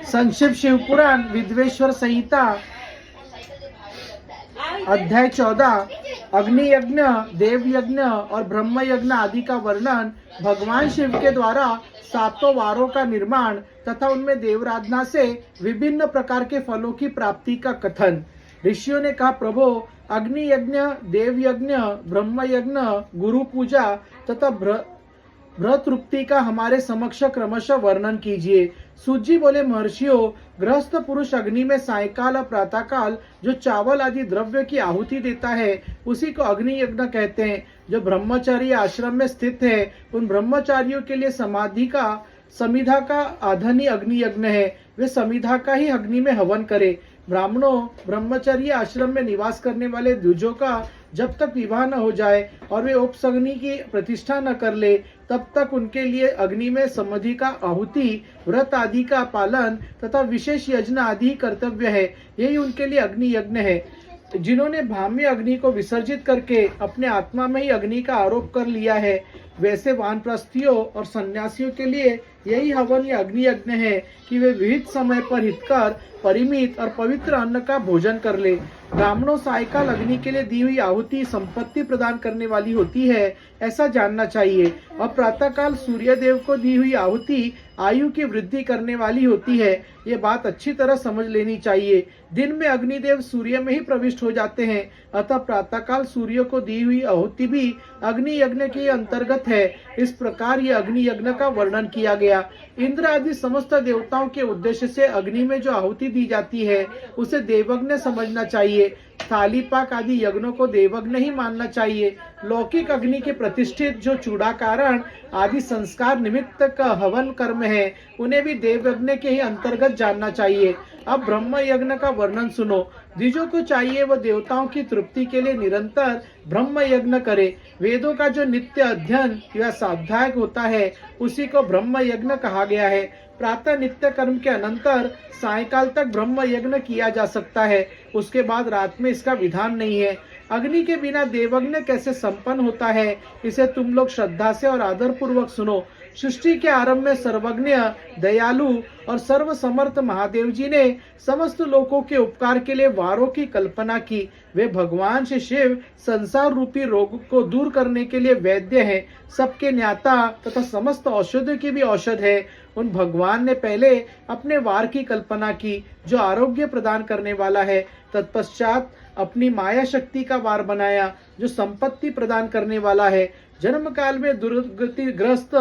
संक्षिप्त शिव पुराण विद्वेश्वर संहिता अध्याय 14 अग्नि यज्ञ, देव यज्ञ और ब्रह्म यज्ञ आदि का वर्णन, भगवान शिव के द्वारा सातों वारों का निर्माण तथा उनमें देवराधना से विभिन्न प्रकार के फलों की प्राप्ति का कथन। ऋषियों ने कहा, प्रभु अग्नि यज्ञ, देव यज्ञ, ब्रह्म यज्ञ, गुरु पूजा तथा भ्रतृप्ति का हमारे समक्ष क्रमशः वर्णन कीजिए। सूत जी बोले, महर्षियों, गृहस्थ पुरुष अग्नि में सायकाल और प्रातःकाल जो चावल आदि द्रव्य की आहुति देता है उसी को अग्नि यज्ञ कहते हैं। जो ब्रह्मचारी आश्रम में स्थित है उन ब्रह्मचारियों के लिए समिधा का आधनी अग्नि यज्ञ है। वे समिधा का ही अग्नि में हवन करे। ब्राह्मणों, ब्रह्मचर्य आश्रम में निवास करने वाले द्विजों का जब तक विवाह न हो जाए और वे उपसग्नि की प्रतिष्ठा न कर ले तब तक उनके लिए अग्नि में समधि का आहुति, व्रत आदि का पालन तथा विशेष यज्ञ आदि कर्तव्य है। यही उनके लिए अग्नि यज्ञ है। जिन्होंने भाम्य अग्नि को विसर्जित करके अपने आत्मा में ही अग्नि का आरोप कर लिया है, वैसे वानप्रस्थियों और सन्यासियों के लिए यही हवन या अग्नि यज्ञ है कि वे विहित समय पर हितकर परिमित और पवित्र अन्न का भोजन कर ले। ब्राह्मणों, सायकाल अग्नि के लिए दी हुई आहुति संपत्ति प्रदान करने वाली होती है, ऐसा जानना चाहिए। और प्रातःकाल सूर्य देव को दी हुई आहुति आयु की वृद्धि करने वाली होती है। ये बात अच्छी तरह समझ लेनी चाहिए। दिन में अग्निदेव सूर्य में ही प्रविष्ट हो जाते हैं, अतः प्रातःकाल सूर्य को दी हुई आहुति भी अग्नि यज्ञ के अंतर्गत है। इस प्रकार ये अग्नि यज्ञ का वर्णन किया गया। इंद्र आदि समस्त देवताओं के उद्देश्य से अग्नि में जो आहुति दी जाती है उसे देवयज्ञ समझना चाहिए। थाली पाक आदि यज्ञों को देवयज्ञ ही मानना चाहिए। लौकिक अग्नि के प्रतिष्ठित जो चूड़ाकारण आदि संस्कार निमित्त का हवन कर्म है उन्हें भी देवयज्ञ के ही अंतर्गत जानना चाहिए। अब ब्रह्म यज्ञ का वर्णन सुनो। द्विजों को चाहिए वह देवताओं की तृप्ति के लिए निरंतर ब्रह्म यज्ञ करे। वेदों का जो नित्य अध्ययन या स्वाध्याय होता है उसी को ब्रह्म यज्ञ कहा गया है। प्रातः नित्य कर्म के अनंतर सायकाल तक ब्रह्म यज्ञ किया जा सकता है, उसके बाद रात में इसका विधान नहीं है। अग्नि के बिना देवयज्ञ कैसे संपन्न होता है, इसे तुम लोग श्रद्धा से और आदर पूर्वक सुनो। सृष्टि के आरंभ में सर्वज्ञ, दयालु और सर्व समर्थ महादेव जी ने समस्त लोगों के उपकार के लिए वारों की कल्पना की। वे भगवान श्री शिव संसार रूपी रोग को दूर करने के लिए वैद्य हैं, सबके ज्ञाता तथा समस्त औषधि की भी औषध है। उन भगवान ने पहले अपने वार की कल्पना की जो आरोग्य प्रदान करने वाला है। तत्पश्चात अपनी माया शक्ति का वार बनाया जो संपत्ति प्रदान करने वाला है। जन्म काल में दुर्गतिग्रस्त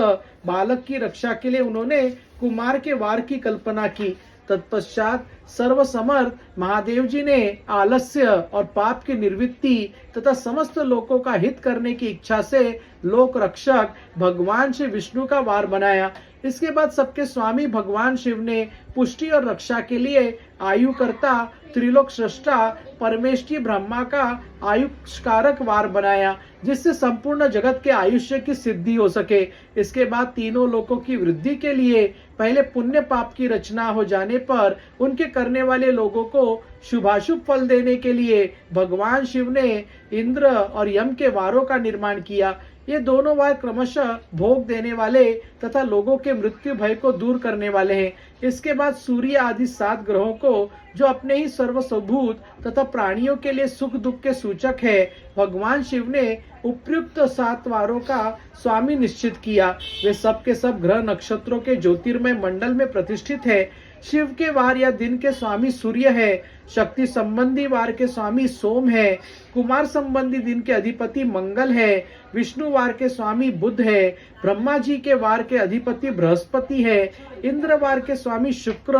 बालक की रक्षा के लिए उन्होंने कुमार के वार की कल्पना की। तत्पश्चात सर्वसमर्थ महादेव जी ने आलस्य और पाप की निवृत्ति तथा समस्त लोगों का हित करने की इच्छा से लोक रक्षक भगवान श्री विष्णु का वार बनाया। इसके बाद सबके स्वामी भगवान शिव ने पुष्टि और रक्षा के लिए आयुकर्ता त्रिलोक सृष्टा परमेष्ठी ब्रह्मा का आयुष्कारक वार बनाया जिससे संपूर्ण जगत के आयुष्य की सिद्धि हो सके। इसके बाद तीनों लोकों की वृद्धि के लिए पहले पुण्य पाप की रचना हो जाने पर उनके करने वाले लोगों को शुभाशुभ फल देने के लिए भगवान शिव ने इंद्र और यम के वारों का निर्माण किया। ये दोनों वार क्रमशः भोग देने वाले तथा लोगों के मृत्यु भय को दूर करने वाले हैं। इसके बाद सूर्य आदि 7 ग्रहों को जो अपने ही सर्वस्वभूत तथा प्राणियों के लिए सुख दुख के सूचक है, भगवान शिव ने उपयुक्त 7 वारों का स्वामी निश्चित किया। वे सब के सब ग्रह नक्षत्रों के ज्योतिर्मय मंडल में प्रतिष्ठित है। शिव के वार या दिन के स्वामी सूर्य है। शक्ति संबंधी वार के स्वामी सोम है। कुमार संबंधी दिन के अधिपति मंगल है। विष्णु वार के स्वामी बुध है। ब्रह्मा जी के वार के अधिपति बृहस्पति है। इंद्र वार के स्वामी शुक्र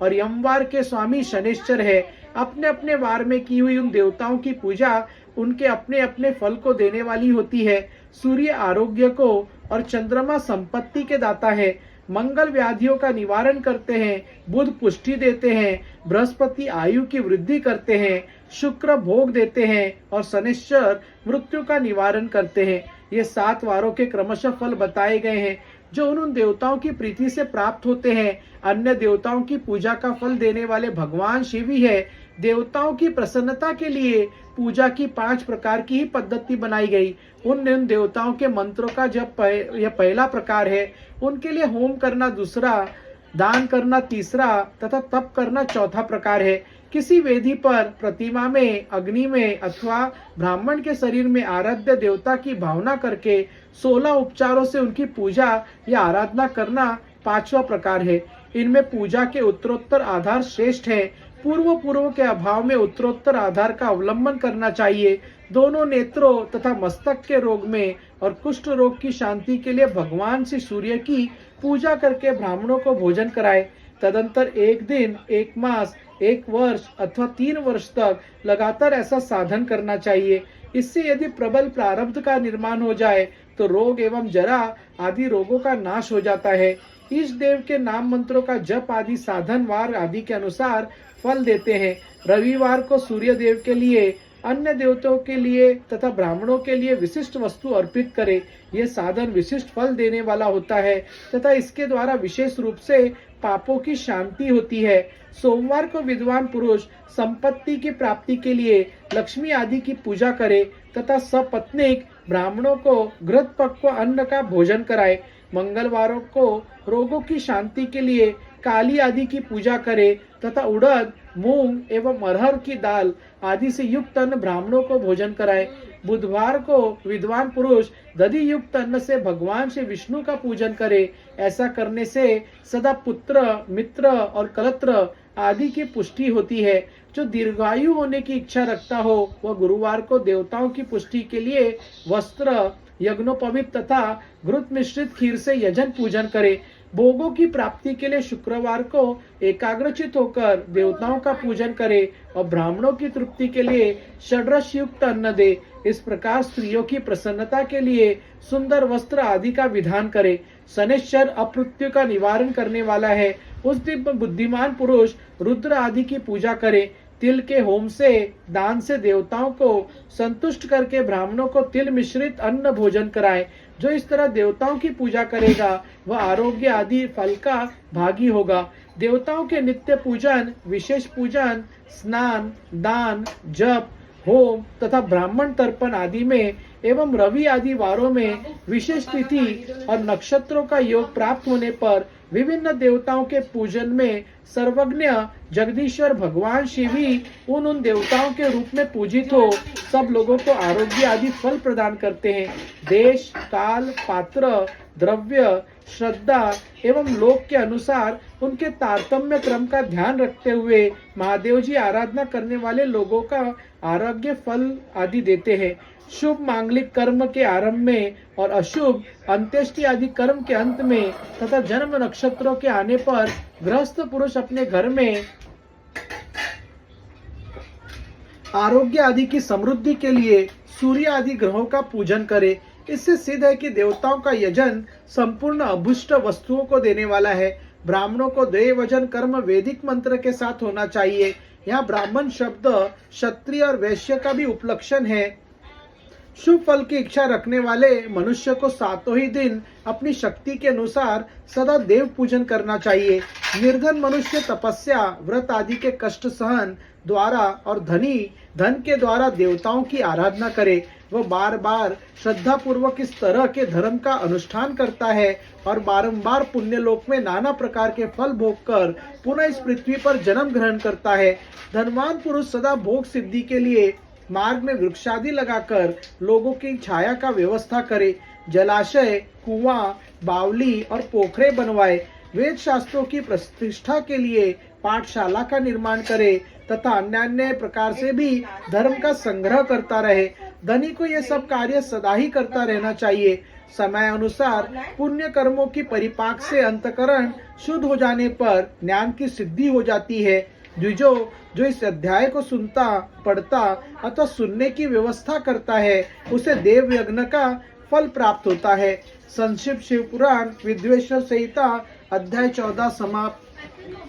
और यमवार के स्वामी शनिश्चर है। अपने अपने वार में की हुई उन देवताओं की पूजा उनके अपने अपने फल को देने वाली होती है। सूर्य आरोग्य को और चंद्रमा संपत्ति के दाता है। मंगल व्याधियों का निवारण करते हैं। बुध पुष्टि देते हैं। बृहस्पति आयु की वृद्धि करते हैं। शुक्र भोग देते हैं और शनिश्चर मृत्यु का निवारण करते हैं। ये 7 वारों के क्रमशः फल बताए गए हैं जो उन देवताओं की प्रीति से प्राप्त होते हैं। अन्य देवताओं की पूजा का फल देने वाले भगवान शिव ही है। देवताओं की प्रसन्नता के लिए पूजा की 5 प्रकार की ही पद्धति बनाई गई। उन देवताओं के मंत्रों का जब यह पहला प्रकार है, उनके लिए होम करना दूसरा, दान करना तीसरा तथा तप करना चौथा प्रकार है। किसी वेदी पर, प्रतिमा में, अग्नि में अथवा ब्राह्मण के शरीर में आराध्य देवता की भावना करके 16 उपचारों से उनकी पूजा या आराधना करना पांचवा प्रकार है। इनमें पूजा के उत्तरोत्तर आधार श्रेष्ठ है। पूर्व के अभाव में उत्तरोत्तर आधार का अवलंबन करना चाहिए। दोनों नेत्रों तथा मस्तक के रोग में और कुष्ठ रोग की शांति के लिए भगवान श्री सूर्य की पूजा करके ब्राह्मणों को भोजन कराए। तदंतर एक दिन, एक मास, एक वर्ष अथवा 3 वर्ष तक लगातार ऐसा साधन करना चाहिए। इससे यदि प्रबल प्रारब्ध का निर्माण हो जाए तो रोग एवं जरा आदि रोगों का नाश हो जाता है। इस देव के नाम मंत्रों का जप आदि साधन वार आदि के अनुसार फल देते हैं। रविवार को सूर्य देव के लिए, अन्य देवताओं के लिए तथा ब्राह्मणों के लिए विशिष्ट वस्तु अर्पित करें। यह साधन विशिष्ट फल देने वाला होता है तथा इसके द्वारा विशेष रूप से पापों की शांति होती है। सोमवार को विद्वान पुरुष संपत्ति की प्राप्ति के लिए लक्ष्मी आदि की पूजा करे तथा सपत्नीक ब्राह्मणों को घृत पक्व अन्न का भोजन कराए। मंगलवारों को रोगों की शांति के लिए काली आदि की पूजा करे तथा उड़द, मूंग एवं अरहर की दाल आदि से युक्त अन्न ब्राह्मणों को भोजन कराए। बुधवार को विद्वान पुरुष दधि युक्त अन्न से भगवान श्री विष्णु का पूजन करे। ऐसा करने से सदा पुत्र, मित्र और कलत्र आदि की पुष्टि होती है। जो दीर्घायु होने की इच्छा रखता हो वह गुरुवार को देवताओं की पुष्टि के लिए वस्त्र, यज्ञोपवीत तथा घृत मिश्रित खीर से यजन पूजन करे। भोगों की प्राप्ति के लिए शुक्रवार को एकाग्रचित होकर देवताओं का पूजन करे और ब्राह्मणों की तृप्ति के लिए षड्रस युक्त अन्न दे। इस प्रकार स्त्रियों की प्रसन्नता के लिए सुंदर वस्त्र आदि का विधान करे। शनैश्चर अपमृत्यु का निवारण करने वाला है। उस दिन बुद्धिमान पुरुष रुद्र आदि की पूजा करे। तिल के होम से, दान से देवताओं को संतुष्ट करके ब्राह्मणों को तिल मिश्रित अन्न भोजन कराए। जो इस तरह देवताओं की पूजा करेगा वह आरोग्य आदि फल का भागी होगा। देवताओं के नित्य पूजन, विशेष पूजन, स्नान, दान, जप, होम तथा ब्राह्मण तर्पण आदि में एवं रवि आदि वारों में विशेष तिथि और नक्षत्रों का योग प्राप्त होने पर विभिन्न देवताओं के पूजन में सर्वज्ञ जगदीश्वर भगवान शिव ही उन देवताओं के रूप में पूजित हो सब लोगों को आरोग्य आदि फल प्रदान करते हैं। देश, काल, पात्र, द्रव्य, श्रद्धा एवं लोक के अनुसार उनके तारतम्य क्रम का ध्यान रखते हुए महादेव जी आराधना करने वाले लोगों का आरोग्य फल आदि देते हैं। शुभ मांगलिक कर्म के आरंभ में और अशुभ अंत्येष्टि आदि कर्म के अंत में तथा जन्म नक्षत्रों के आने पर गृहस्थ पुरुष अपने घर में आरोग्य आदि की समृद्धि के लिए सूर्य आदि ग्रहों का पूजन करे। इससे सिद्ध है कि देवताओं का यजन संपूर्ण अभुष्ट वस्तुओं को देने वाला है। ब्राह्मणों को देवयजन कर्म वैदिक मंत्र के साथ होना चाहिए। यहाँ ब्राह्मण शब्द क्षत्रिय और वैश्य का भी उपलक्षण है। शुभ फल की इच्छा रखने वाले मनुष्य को सातों ही दिन अपनी शक्ति के अनुसार सदा देव पूजन करना चाहिए। निर्धन मनुष्य तपस्या, व्रत आदि के कष्ट सहन द्वारा और धनी धन के द्वारा देवताओं की आराधना करे। वह बार बार श्रद्धा पूर्वक इस तरह के धर्म का अनुष्ठान करता है और बारंबार पुण्य लोक में नाना प्रकार के फल भोग कर पुनः इस पृथ्वी पर जन्म ग्रहण करता है। धनवान पुरुष सदा भोग सिद्धि के लिए मार्ग में वृक्षादि लगाकर लोगों की छाया का व्यवस्था करे। जलाशय, कुआं, बावली और पोखरे बनवाए। वेद शास्त्रों की प्रतिष्ठा के लिए पाठशाला का निर्माण करे तथा अन्य प्रकार से भी धर्म का संग्रह करता रहे। धनी को यह सब कार्य सदा ही करता रहना चाहिए। समय अनुसार पुण्य कर्मों की परिपाक से अंतकरण शुद्ध हो जाने पर ज्ञान की सिद्धि हो जाती है। जो इस अध्याय को सुनता, पढ़ता अथवा सुनने की व्यवस्था करता है उसे देव यज्ञ का फल प्राप्त होता है। संक्षिप्त शिव पुराण विद्वेश्वर संहिता अध्याय 14 समाप्त।